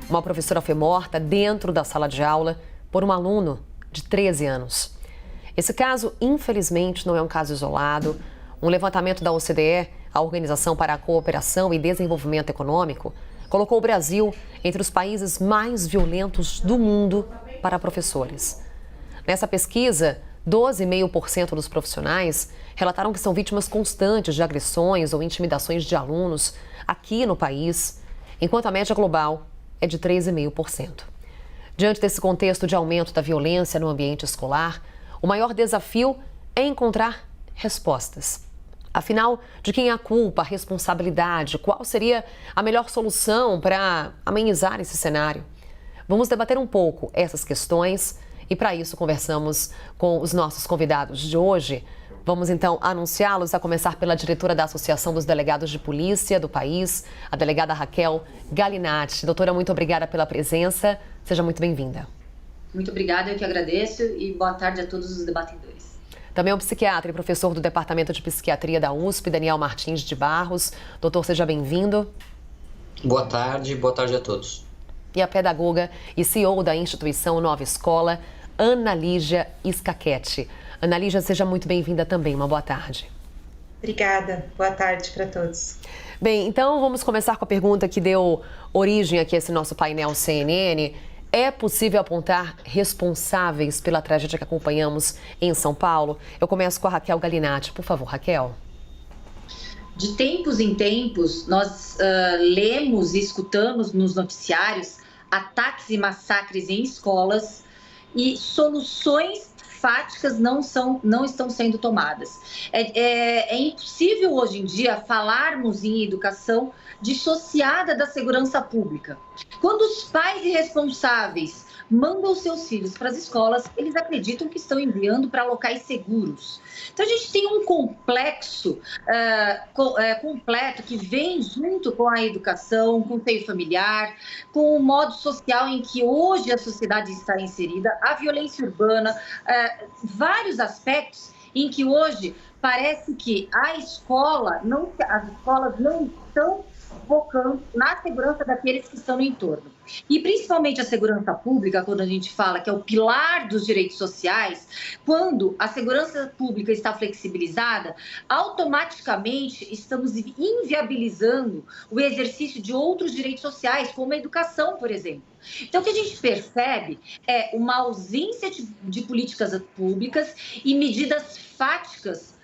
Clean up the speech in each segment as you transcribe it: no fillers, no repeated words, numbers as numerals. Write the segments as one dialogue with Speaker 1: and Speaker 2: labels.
Speaker 1: Uma professora foi morta dentro da sala de aula por um aluno de 13 anos. Esse caso, infelizmente, não é um caso isolado. Um levantamento da OCDE, a Organização para a Cooperação e Desenvolvimento Econômico, colocou o Brasil entre os países mais violentos do mundo para professores. Nessa pesquisa, 12,5% dos profissionais relataram que são vítimas constantes de agressões ou intimidações de alunos aqui no país, enquanto a média global é de 13,5%. Diante desse contexto de aumento da violência no ambiente escolar, o maior desafio é encontrar respostas. Afinal, de quem é a culpa, a responsabilidade? Qual seria a melhor solução para amenizar esse cenário? Vamos debater um pouco essas questões e, para isso, conversamos com os nossos convidados de hoje. Vamos, então, anunciá-los, a começar pela diretora da Associação dos Delegados de Polícia do país, a delegada Raquel Galinatti. Doutora, muito obrigada pela presença. Seja muito bem-vinda.
Speaker 2: Muito obrigada, eu que agradeço e boa tarde a todos os debatedores.
Speaker 1: Também o psiquiatra e professor do Departamento de Psiquiatria da USP, Daniel Martins de Barros. Doutor, seja bem-vindo.
Speaker 3: Boa tarde a todos.
Speaker 1: E a pedagoga e CEO da instituição Nova Escola, Ana Lígia Scacchetti. Ana Lígia, seja muito bem-vinda também. Uma boa tarde.
Speaker 4: Obrigada. Boa tarde para todos.
Speaker 1: Bem, então vamos começar com a pergunta que deu origem aqui a esse nosso painel CNN. É possível apontar responsáveis pela tragédia que acompanhamos em São Paulo? Eu começo com a Raquel Galinatti. Por favor, Raquel.
Speaker 2: De tempos em tempos, nós lemos e escutamos nos noticiários ataques e massacres em escolas e soluções fáticas não estão sendo tomadas. É impossível hoje em dia falarmos em educação dissociada da segurança pública. Quando os pais irresponsáveis mandam seus filhos para as escolas, eles acreditam que estão enviando para locais seguros. Então, a gente tem um complexo completo que vem junto com a educação, com o seio familiar, com o modo social em que hoje a sociedade está inserida, a violência urbana, vários aspectos em que hoje parece que as escolas não estão focando na segurança daqueles que estão no entorno. E principalmente a segurança pública, quando a gente fala que é o pilar dos direitos sociais, quando a segurança pública está flexibilizada, automaticamente estamos inviabilizando o exercício de outros direitos sociais, como a educação, por exemplo. Então, o que a gente percebe é uma ausência de políticas públicas e medidas fáticas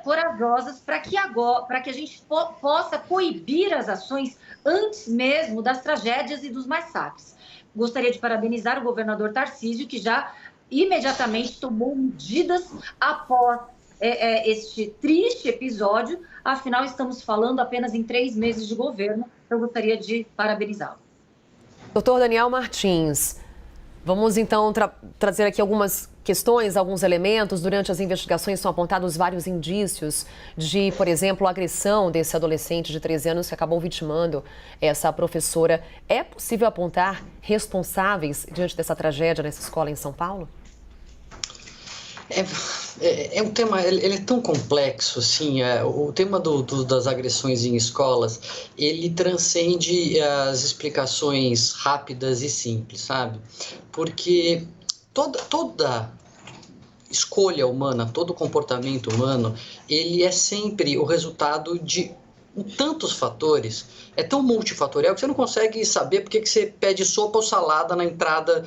Speaker 2: corajosas para que a gente possa coibir as ações antes mesmo das tragédias e dos massacres. Gostaria de parabenizar o governador Tarcísio, que já imediatamente tomou medidas após este triste episódio. Afinal, estamos falando apenas em 3 meses de governo. Eu gostaria de parabenizá-lo.
Speaker 1: Doutor Daniel Martins, vamos então trazer aqui algumas questões, alguns elementos. Durante as investigações são apontados vários indícios de, por exemplo, a agressão desse adolescente de 13 anos que acabou vitimando essa professora. É possível apontar responsáveis diante dessa tragédia nessa escola em São Paulo?
Speaker 3: É um tema, ele é tão complexo, assim, o tema das agressões em escolas, ele transcende as explicações rápidas e simples, sabe? Porque toda escolha humana, todo comportamento humano, ele é sempre o resultado de tantos fatores, é tão multifatorial que você não consegue saber por que você pede sopa ou salada na entrada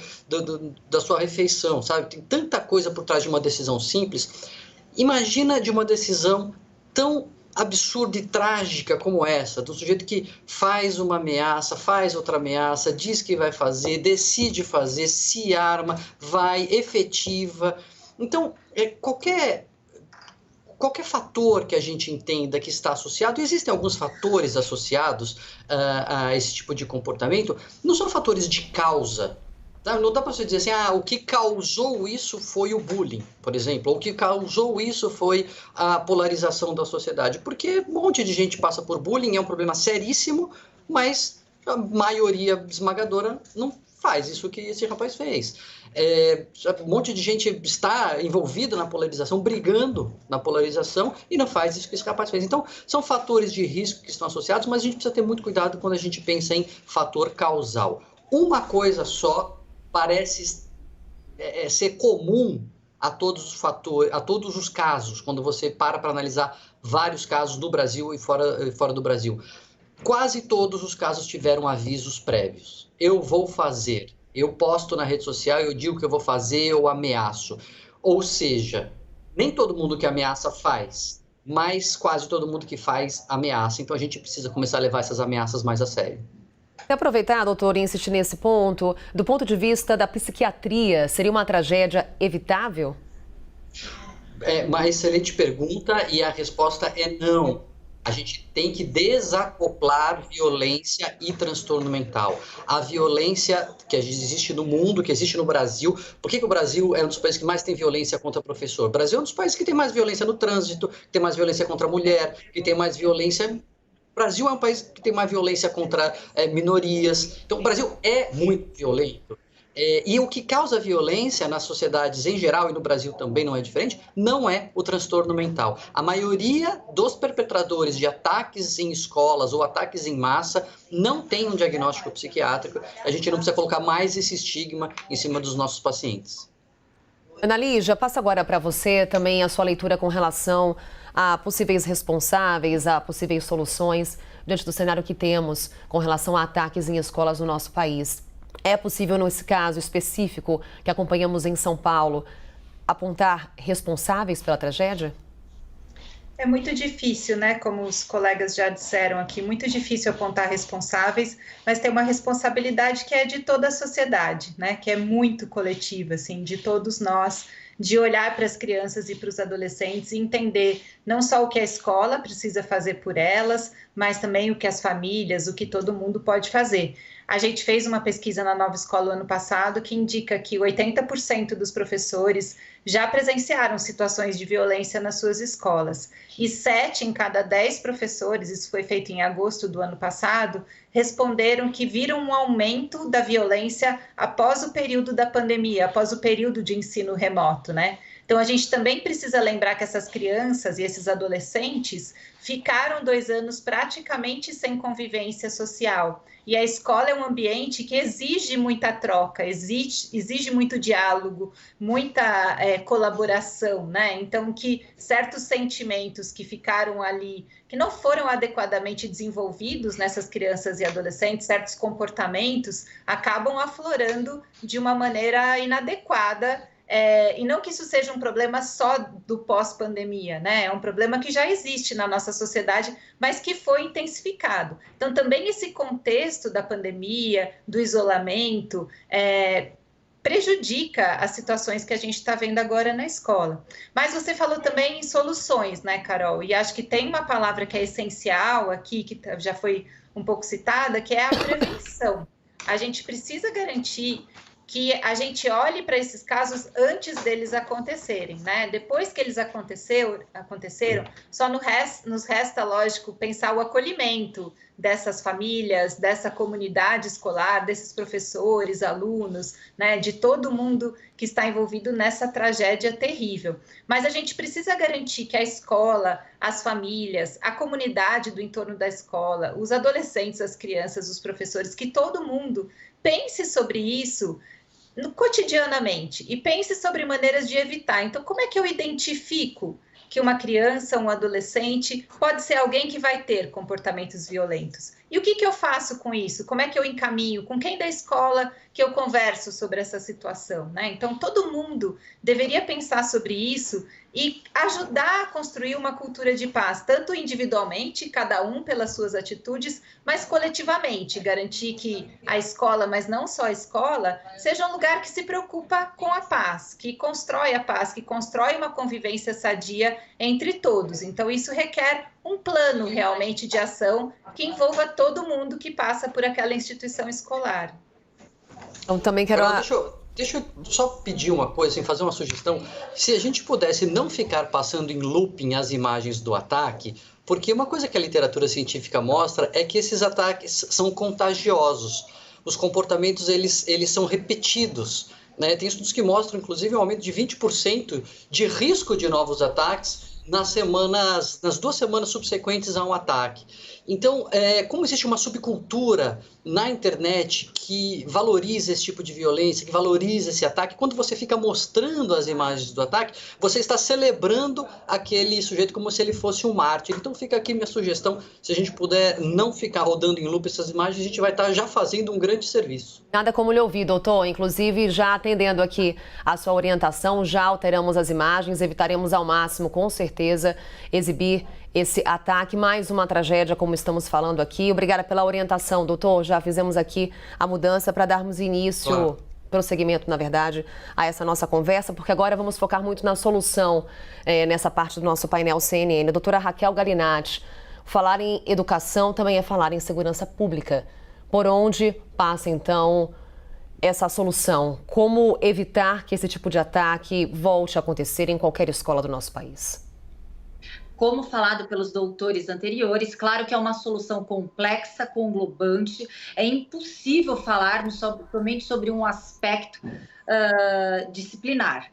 Speaker 3: da sua refeição, sabe? Tem tanta coisa por trás de uma decisão simples. Imagina de uma decisão tão absurda e trágica como essa, do sujeito que faz uma ameaça, faz outra ameaça, diz que vai fazer, decide fazer, se arma, vai, efetiva. Então, qualquer fator que a gente entenda que está associado, existem alguns fatores associados a esse tipo de comportamento, não são fatores de causa. Tá? Não dá para você dizer assim, o que causou isso foi o bullying, por exemplo, ou o que causou isso foi a polarização da sociedade, porque um monte de gente passa por bullying, é um problema seríssimo, mas a maioria esmagadora não faz isso que esse rapaz fez. Um monte de gente está envolvida na polarização, brigando na polarização e não faz isso que esse rapaz fez. Então, são fatores de risco que estão associados, mas a gente precisa ter muito cuidado quando a gente pensa em fator causal. uma coisa só parece ser comum a todos os fatores, a todos os casos, quando você para analisar vários casos no Brasil e fora do Brasil. Quase todos os casos tiveram avisos prévios. Eu vou fazer, eu posto na rede social, eu digo que eu vou fazer, eu ameaço. Ou seja, nem todo mundo que ameaça faz, mas quase todo mundo que faz ameaça. Então a gente precisa começar a levar essas ameaças mais a sério.
Speaker 1: E aproveitar, doutor, e insistir nesse ponto, do ponto de vista da psiquiatria, seria uma tragédia evitável?
Speaker 3: É uma excelente pergunta e a resposta é não. A gente tem que desacoplar violência e transtorno mental. A violência que existe no mundo, que existe no Brasil. Por que o Brasil é um dos países que mais tem violência contra professor? O Brasil é um dos países que tem mais violência no trânsito, que tem mais violência contra a mulher, que tem mais violência... O Brasil é um país que tem mais violência contra minorias. Então, o Brasil é muito violento. E o que causa violência nas sociedades em geral, e no Brasil também não é diferente, não é o transtorno mental. A maioria dos perpetradores de ataques em escolas ou ataques em massa não tem um diagnóstico psiquiátrico. A gente não precisa colocar mais esse estigma em cima dos nossos pacientes.
Speaker 1: Ana Lígia, passo agora para você também a sua leitura com relação a possíveis responsáveis, a possíveis soluções diante do cenário que temos com relação a ataques em escolas no nosso país. É possível, nesse caso específico que acompanhamos em São Paulo, apontar responsáveis pela tragédia?
Speaker 4: É muito difícil, né? Como os colegas já disseram aqui, muito difícil apontar responsáveis, mas tem uma responsabilidade que é de toda a sociedade, né? Que é muito coletiva, assim, de todos nós, de olhar para as crianças e para os adolescentes e entender não só o que a escola precisa fazer por elas, mas também o que as famílias, o que todo mundo pode fazer. A gente fez uma pesquisa na Nova Escola ano passado que indica que 80% dos professores já presenciaram situações de violência nas suas escolas. E 7 em cada 10 professores, isso foi feito em agosto do ano passado, responderam que viram um aumento da violência após o período da pandemia, após o período de ensino remoto, né? Então, a gente também precisa lembrar que essas crianças e esses adolescentes ficaram 2 anos praticamente sem convivência social. E a escola é um ambiente que exige muita troca, exige muito diálogo, muita colaboração, né? Então, que certos sentimentos que ficaram ali, que não foram adequadamente desenvolvidos nessas crianças e adolescentes, certos comportamentos, acabam aflorando de uma maneira inadequada. E não que isso seja um problema só do pós-pandemia, né? É um problema que já existe na nossa sociedade, mas que foi intensificado. Então, também esse contexto da pandemia, do isolamento, prejudica as situações que a gente está vendo agora na escola. Mas você falou também em soluções, né, Carol? E acho que tem uma palavra que é essencial aqui, que já foi um pouco citada, que é a prevenção. A gente precisa garantir que a gente olhe para esses casos antes deles acontecerem, né? Depois que eles aconteceram, só nos resta, lógico, pensar o acolhimento dessas famílias, dessa comunidade escolar, desses professores, alunos, né? De todo mundo que está envolvido nessa tragédia terrível. Mas a gente precisa garantir que a escola, as famílias, a comunidade do entorno da escola, os adolescentes, as crianças, os professores, que todo mundo pense sobre isso cotidianamente e pense sobre maneiras de evitar. Então, como é que eu identifico que uma criança, um adolescente, pode ser alguém que vai ter comportamentos violentos? E o que eu faço com isso? Como é que eu encaminho? Com quem da escola que eu converso sobre essa situação, né? Então, todo mundo deveria pensar sobre isso e ajudar a construir uma cultura de paz, tanto individualmente, cada um pelas suas atitudes, mas coletivamente, garantir que a escola, mas não só a escola, seja um lugar que se preocupa com a paz, que constrói a paz, que constrói uma convivência sadia entre todos. Então, isso requer um plano realmente de ação que envolva todo mundo que passa por aquela instituição escolar.
Speaker 1: Eu também quero...
Speaker 3: Deixa eu só pedir uma coisa, assim, fazer uma sugestão. Se a gente pudesse não ficar passando em looping as imagens do ataque, porque uma coisa que a literatura científica mostra é que esses ataques são contagiosos. Os comportamentos, eles são repetidos, né? Tem estudos que mostram, inclusive, um aumento de 20% de risco de novos ataques nas 2 semanas subsequentes a um ataque. Então, como existe uma subcultura na internet que valoriza esse tipo de violência, que valoriza esse ataque, quando você fica mostrando as imagens do ataque, você está celebrando aquele sujeito como se ele fosse um mártir. Então fica aqui minha sugestão, se a gente puder não ficar rodando em loop essas imagens, a gente vai estar já fazendo um grande serviço.
Speaker 1: Nada como lhe ouvir, doutor. Inclusive, já atendendo aqui a sua orientação, já alteramos as imagens, evitaremos ao máximo, com certeza, exibir esse ataque. Mais uma tragédia, como estamos falando aqui. Obrigada pela orientação, doutor. Já fizemos aqui a mudança para darmos início, prosseguimento, na verdade, a essa nossa conversa, porque agora vamos focar muito na solução nessa parte do nosso painel CNN. Doutora Raquel Galinatti, falar em educação também é falar em segurança pública. Por onde passa, então, essa solução? Como evitar que esse tipo de ataque volte a acontecer em qualquer escola do nosso país?
Speaker 2: Como falado pelos doutores anteriores, claro que é uma solução complexa, conglobante, é impossível falarmos somente sobre um aspecto disciplinar.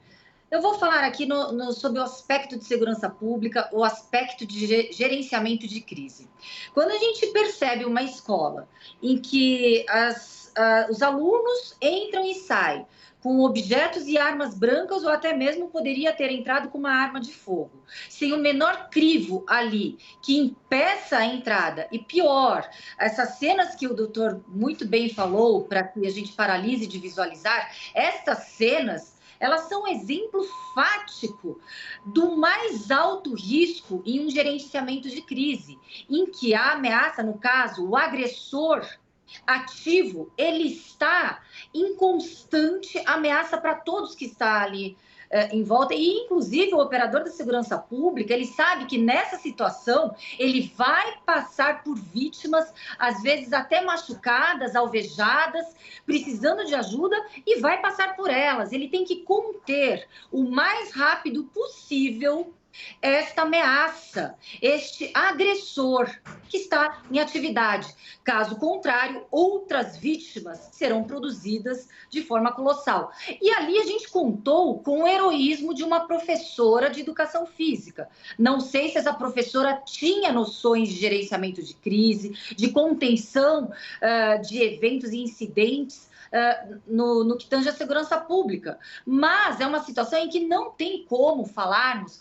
Speaker 2: Eu vou falar aqui sobre o aspecto de segurança pública, o aspecto de gerenciamento de crise. Quando a gente percebe uma escola em que os alunos entram e saem com objetos e armas brancas, ou até mesmo poderia ter entrado com uma arma de fogo, sem o menor crivo ali que impeça a entrada, e pior, essas cenas que o doutor muito bem falou, para que a gente paralise de visualizar, essas cenas, elas são um exemplo fático do mais alto risco em um gerenciamento de crise, em que a ameaça, no caso, o agressor ativo, ele está em constante ameaça para todos que estão ali em volta, e inclusive o operador da segurança pública, ele sabe que nessa situação ele vai passar por vítimas, às vezes até machucadas, alvejadas, precisando de ajuda, e vai passar por elas. Ele tem que conter o mais rápido possível esta ameaça, este agressor que está em atividade. Caso contrário, outras vítimas serão produzidas de forma colossal. E ali a gente contou com o heroísmo de uma professora de educação física. Não sei se essa professora tinha noções de gerenciamento de crise, de contenção de eventos e incidentes, no que tange a segurança pública, mas é uma situação em que não tem como falarmos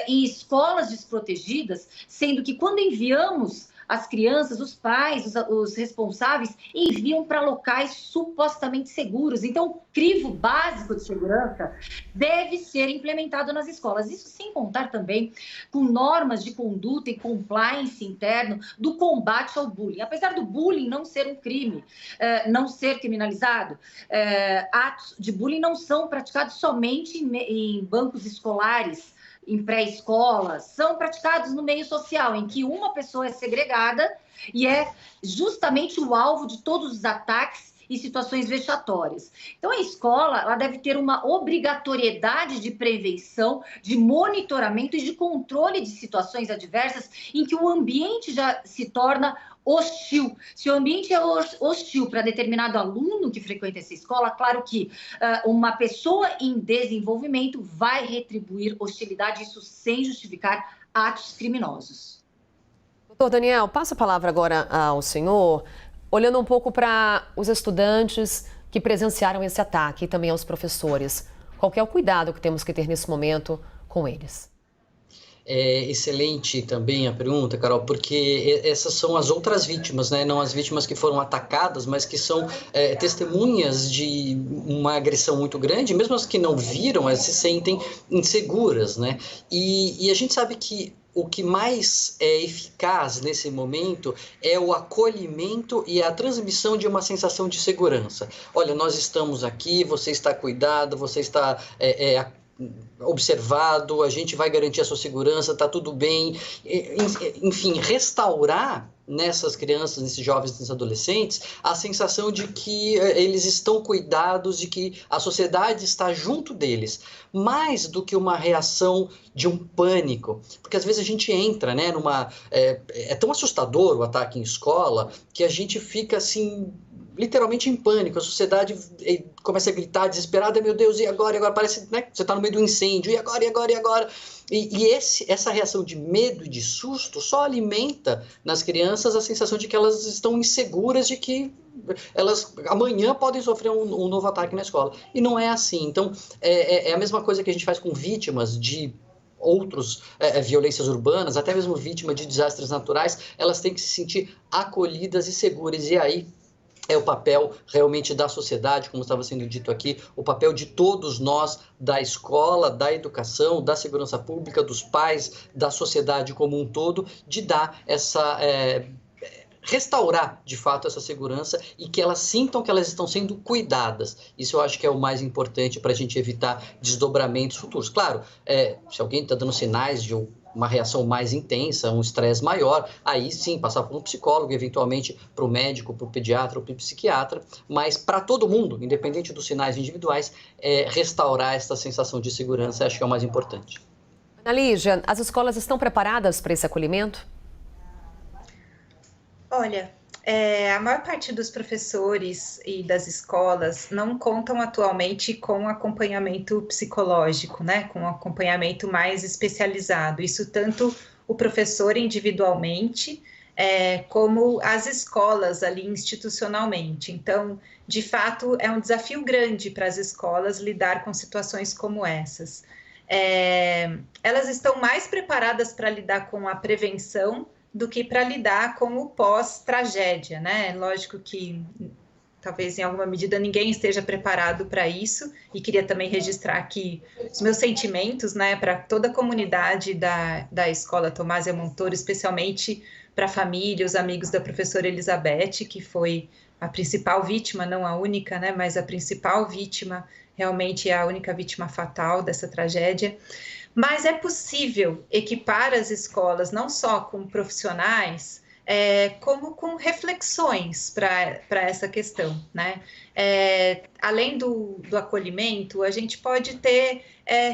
Speaker 2: em escolas desprotegidas, sendo que quando enviamos as crianças, os pais, os responsáveis enviam para locais supostamente seguros. Então, o crivo básico de segurança deve ser implementado nas escolas. Isso sem contar também com normas de conduta e compliance interno do combate ao bullying. Apesar do bullying não ser um crime, não ser criminalizado, atos de bullying não são praticados somente em bancos escolares, em pré-escolas, são praticados no meio social, em que uma pessoa é segregada e é justamente o alvo de todos os ataques e situações vexatórias. Então, a escola ela deve ter uma obrigatoriedade de prevenção, de monitoramento e de controle de situações adversas em que o ambiente já se torna hostil. Se o ambiente é hostil para determinado aluno que frequenta essa escola, claro que uma pessoa em desenvolvimento vai retribuir hostilidade, isso sem justificar atos criminosos.
Speaker 1: Doutor Daniel, passo a palavra agora ao senhor, olhando um pouco para os estudantes que presenciaram esse ataque e também aos professores. Qual é o cuidado que temos que ter nesse momento com eles?
Speaker 3: É excelente também a pergunta, Carol, porque essas são as outras vítimas, né? Não as vítimas que foram atacadas, mas que são testemunhas de uma agressão muito grande, mesmo as que não viram, elas se sentem inseguras, né? E a gente sabe que o que mais é eficaz nesse momento é o acolhimento e a transmissão de uma sensação de segurança. Olha, nós estamos aqui, você está cuidado, você está observado, a gente vai garantir a sua segurança, está tudo bem. Enfim, restaurar nessas crianças, nesses jovens, nesses adolescentes, a sensação de que eles estão cuidados, de que a sociedade está junto deles, mais do que uma reação de um pânico, porque às vezes a gente entra, né, é tão assustador o ataque em escola, que a gente fica assim literalmente em pânico. A sociedade começa a gritar desesperada, meu Deus, e agora? E agora? Parece, né, que você está no meio do incêndio, e agora? E agora? E agora? Essa reação de medo e de susto só alimenta nas crianças a sensação de que elas estão inseguras, de que elas amanhã podem sofrer um novo ataque na escola. E não é assim. Então, é a mesma coisa que a gente faz com vítimas de outros violências urbanas, até mesmo vítima de desastres naturais, elas têm que se sentir acolhidas e seguras. E aí é o papel realmente da sociedade, como estava sendo dito aqui, o papel de todos nós, da escola, da educação, da segurança pública, dos pais, da sociedade como um todo, de dar essa... restaurar, de fato, essa segurança e que elas sintam que elas estão sendo cuidadas. Isso eu acho que é o mais importante para a gente evitar desdobramentos futuros. Claro, se alguém está dando sinais de uma reação mais intensa, um estresse maior, aí sim, passar por um psicólogo, eventualmente para o médico, para o pediatra ou para o psiquiatra, mas para todo mundo, independente dos sinais individuais, restaurar essa sensação de segurança, acho que é o mais importante.
Speaker 1: Ana Lígia, as escolas estão preparadas para esse acolhimento?
Speaker 4: Olha, a maior parte dos professores e das escolas não contam atualmente com acompanhamento psicológico, né? Com acompanhamento mais especializado. Isso tanto o professor individualmente, como as escolas ali institucionalmente. Então, de fato, é um desafio grande para as escolas lidar com situações como essas. Elas estão mais preparadas para lidar com a prevenção do que para lidar com o pós-tragédia, né? Lógico que talvez em alguma medida ninguém esteja preparado para isso, e queria também registrar aqui os meus sentimentos, né, para toda a comunidade da Escola Tomásia Montoro, especialmente para a família, os amigos da professora Elizabeth, que foi a principal vítima, não a única, né, mas a principal vítima, realmente é a única vítima fatal dessa tragédia. Mas é possível equipar as escolas não só com profissionais, como com reflexões para essa questão, né? Além do acolhimento, a gente pode ter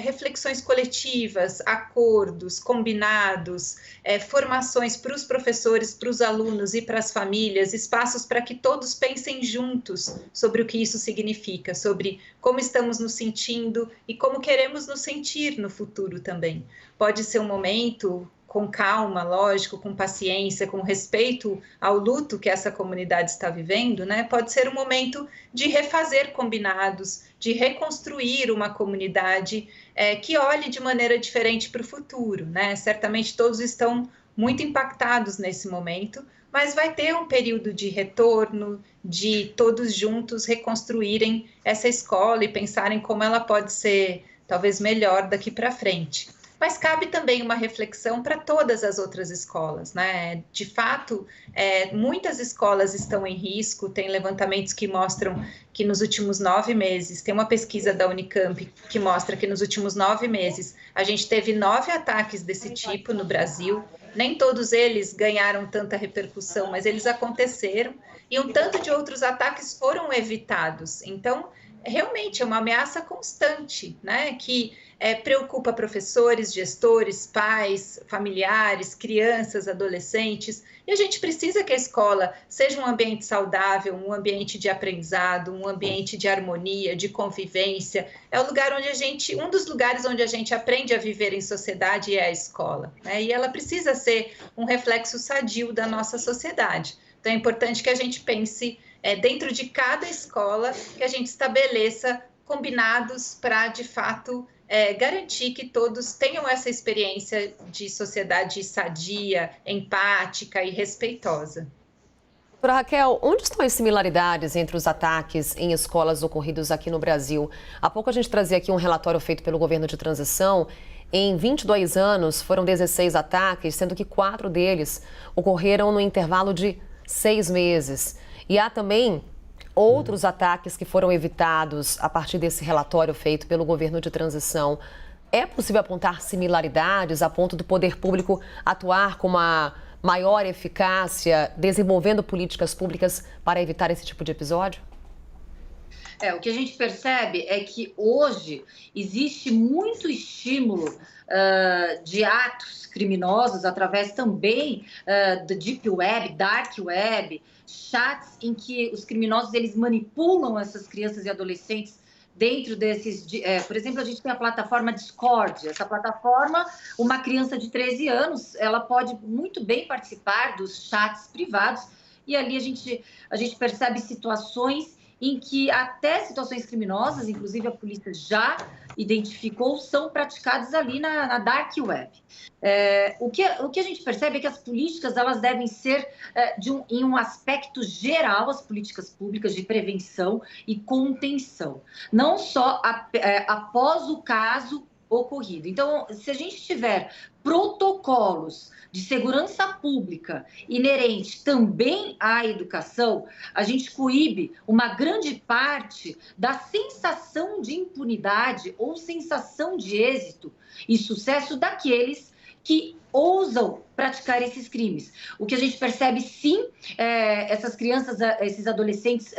Speaker 4: reflexões coletivas, acordos, combinados, formações para os professores, para os alunos e para as famílias, espaços para que todos pensem juntos sobre o que isso significa, sobre como estamos nos sentindo e como queremos nos sentir no futuro também. Pode ser um momento com calma, lógico, com paciência, com respeito ao luto que essa comunidade está vivendo, né? Pode ser um momento de refazer combinados, de reconstruir uma comunidade que olhe de maneira diferente para o futuro, né? Certamente todos estão muito impactados nesse momento, mas vai ter um período de retorno, de todos juntos reconstruírem essa escola e pensarem como ela pode ser talvez melhor daqui para frente. Mas cabe também uma reflexão para todas as outras escolas, né? De fato, muitas escolas estão em risco, tem levantamentos que mostram que nos últimos 9 meses, tem uma pesquisa da Unicamp que mostra que nos últimos 9 meses a gente teve 9 ataques desse tipo no Brasil, nem todos eles ganharam tanta repercussão, mas eles aconteceram, e um tanto de outros ataques foram evitados. Então, realmente é uma ameaça constante, né? Que preocupa professores, gestores, pais, familiares, crianças, adolescentes, e a gente precisa que a escola seja um ambiente saudável, um ambiente de aprendizado, um ambiente de harmonia, de convivência. É o lugar onde um dos lugares onde a gente aprende a viver em sociedade é a escola, né? E ela precisa ser um reflexo sadio da nossa sociedade. Então é importante que a gente pense dentro de cada escola, que a gente estabeleça combinados para, de fato, garantir que todos tenham essa experiência de sociedade sadia, empática e respeitosa.
Speaker 1: Doutora Raquel, onde estão as similaridades entre os ataques em escolas ocorridos aqui no Brasil? Há pouco a gente trazia aqui um relatório feito pelo governo de transição. Em 22 anos, foram 16 ataques, sendo que 4 deles ocorreram no intervalo de 6 meses. E há também outros ataques que foram evitados a partir desse relatório feito pelo governo de transição. É possível apontar similaridades a ponto do poder público atuar com uma maior eficácia, desenvolvendo políticas públicas para evitar esse tipo de episódio?
Speaker 2: O que a gente percebe é que hoje existe muito estímulo de atos criminosos através também do Deep Web, Dark Web, chats em que os criminosos eles manipulam essas crianças e adolescentes dentro desses... por exemplo, a gente tem a plataforma Discord. Essa plataforma, uma criança de 13 anos, ela pode muito bem participar dos chats privados e ali a gente percebe situações em que até situações criminosas, inclusive a polícia já identificou, são praticadas ali na Dark Web. O que a gente percebe é que as políticas elas devem ser em um aspecto geral, as políticas públicas de prevenção e contenção, não só após o caso ocorrido. Então, se a gente tiver protocolos de segurança pública inerente também à educação, a gente coíbe uma grande parte da sensação de impunidade ou sensação de êxito e sucesso daqueles que ousam praticar esses crimes. O que a gente percebe, sim, essas crianças, esses adolescentes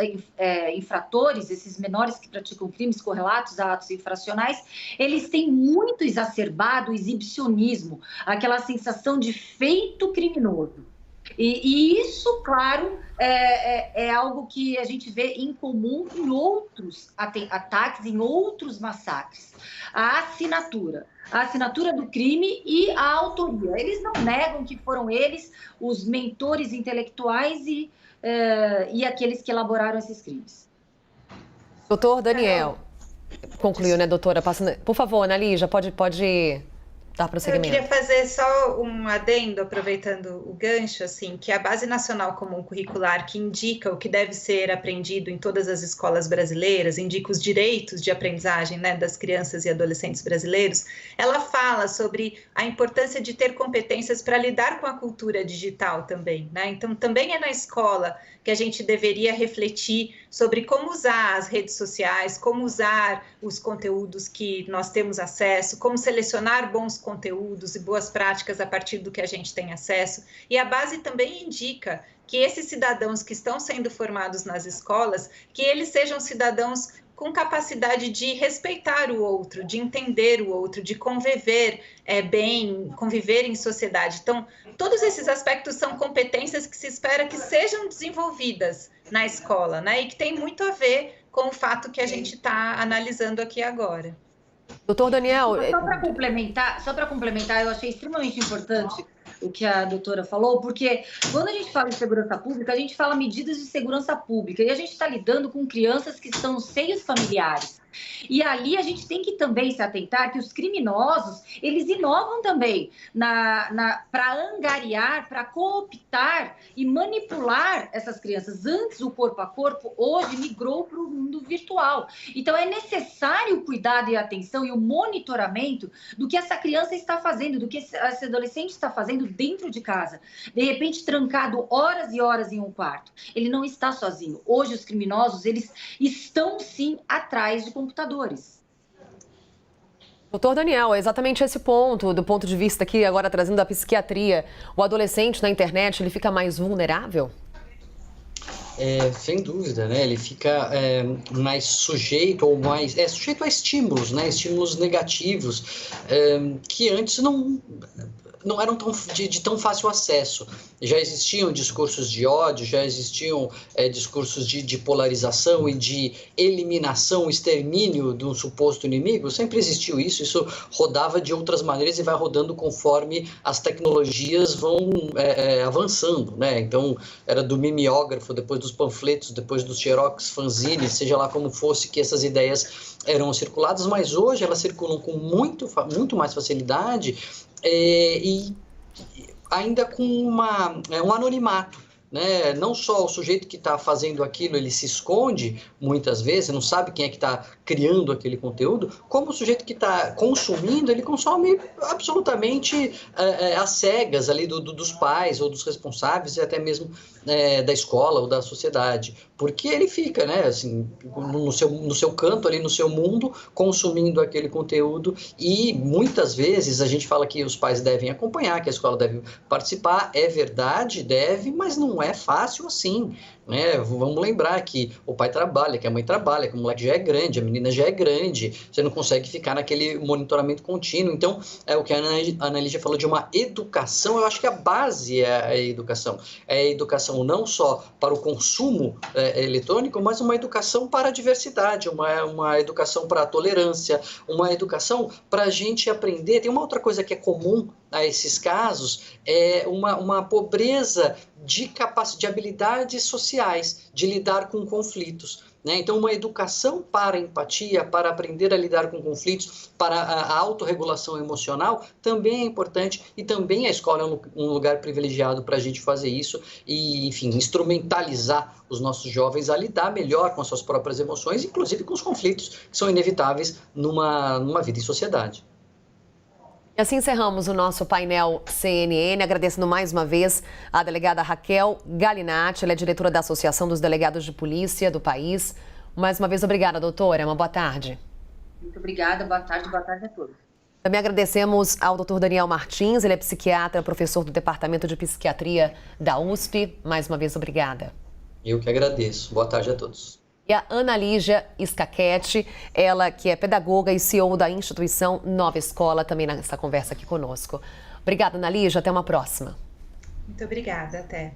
Speaker 2: infratores, esses menores que praticam crimes correlatos a atos infracionais, eles têm muito exacerbado o exibicionismo, aquela sensação de feito criminoso. E isso, claro, é algo que a gente vê em comum em outros ataques, em outros massacres. A assinatura do crime e a autoria. Eles não negam que foram eles os mentores intelectuais e aqueles que elaboraram esses crimes.
Speaker 1: Doutor Daniel, concluiu, né, doutora? Por favor, Ana Lígia, pode dar prosseguimento.
Speaker 4: Eu queria fazer só um adendo, aproveitando o gancho, assim, que a Base Nacional Comum Curricular, que indica o que deve ser aprendido em todas as escolas brasileiras, indica os direitos de aprendizagem, né, das crianças e adolescentes brasileiros, ela fala sobre a importância de ter competências para lidar com a cultura digital também, né? Então, também é na escola que a gente deveria refletir sobre como usar as redes sociais, como usar os conteúdos que nós temos acesso, como selecionar bons conteúdos e boas práticas a partir do que a gente tem acesso. E a base também indica que esses cidadãos que estão sendo formados nas escolas, que eles sejam cidadãos com capacidade de respeitar o outro, de entender o outro, de conviver bem, conviver em sociedade. Então, todos esses aspectos são competências que se espera que sejam desenvolvidas na escola, né? E que tem muito a ver com o fato que a gente está analisando aqui agora.
Speaker 1: Doutor Daniel...
Speaker 2: Só para complementar, eu achei extremamente importante o que a doutora falou, porque quando a gente fala em segurança pública, a gente fala medidas de segurança pública, e a gente está lidando com crianças que estão nos seios familiares. E ali a gente tem que também se atentar que os criminosos, eles inovam também para angariar, para cooptar e manipular essas crianças. Antes o corpo a corpo, hoje migrou para o mundo virtual. Então é necessário o cuidado e a atenção e o monitoramento do que essa criança está fazendo, do que esse adolescente está fazendo dentro de casa. De repente trancado horas e horas em um quarto. Ele não está sozinho. Hoje os criminosos, eles estão sim atrás de computadores.
Speaker 1: Doutor Daniel, é exatamente esse ponto, do ponto de vista aqui, agora trazendo da psiquiatria, o adolescente na internet, ele fica mais vulnerável?
Speaker 3: Sem dúvida, né? Ele fica mais sujeito ou mais sujeito a estímulos, né? Estímulos negativos que antes não eram de tão fácil acesso. Já existiam discursos de ódio, já existiam discursos de polarização e de eliminação, extermínio de um suposto inimigo. Sempre existiu isso rodava de outras maneiras e vai rodando conforme as tecnologias vão avançando, né? Então, era do mimeógrafo, depois dos panfletos, depois dos xerox, fanzines, seja lá como fosse que essas ideias eram circuladas, mas hoje elas circulam com muito mais facilidade e ainda com um anonimato, né? Não só o sujeito que está fazendo aquilo, ele se esconde muitas vezes, não sabe quem é que está criando aquele conteúdo, como o sujeito que está consumindo, ele consome absolutamente às cegas ali dos pais ou dos responsáveis e até mesmo da escola ou da sociedade, porque ele fica, né, assim, no seu canto ali, no seu mundo, consumindo aquele conteúdo. E muitas vezes a gente fala que os pais devem acompanhar, que a escola deve participar, é verdade, deve, mas não não é fácil assim, né? Vamos lembrar que o pai trabalha, que a mãe trabalha, que o moleque já é grande, a menina já é grande, você não consegue ficar naquele monitoramento contínuo. Então, é o que a Ana Lígia falou de uma educação, eu acho que a base é a educação. É a educação não só para o consumo eletrônico, mas uma educação para a diversidade, uma educação para a tolerância, uma educação para a gente aprender. Tem uma outra coisa que é comum a esses casos, é uma pobreza de habilidades sociais, de lidar com conflitos, né? Então, uma educação para a empatia, para aprender a lidar com conflitos, para a autorregulação emocional, também é importante, e também a escola é um lugar privilegiado para a gente fazer isso e, enfim, instrumentalizar os nossos jovens a lidar melhor com as suas próprias emoções, inclusive com os conflitos que são inevitáveis numa vida em sociedade.
Speaker 1: E assim encerramos o nosso painel CNN, agradecendo mais uma vez a delegada Raquel Galinatti, ela é diretora da Associação dos Delegados de Polícia do país. Mais uma vez, obrigada, doutora. Uma boa tarde.
Speaker 2: Muito obrigada, boa tarde a todos.
Speaker 1: Também agradecemos ao doutor Daniel Martins, ele é psiquiatra, professor do Departamento de Psiquiatria da USP. Mais uma vez, obrigada.
Speaker 3: Eu que agradeço. Boa tarde a todos.
Speaker 1: E a Ana Lígia Scachetti, ela que é pedagoga e CEO da instituição Nova Escola, também nessa conversa aqui conosco. Obrigada, Ana Lígia. Até uma próxima.
Speaker 4: Muito obrigada. Até.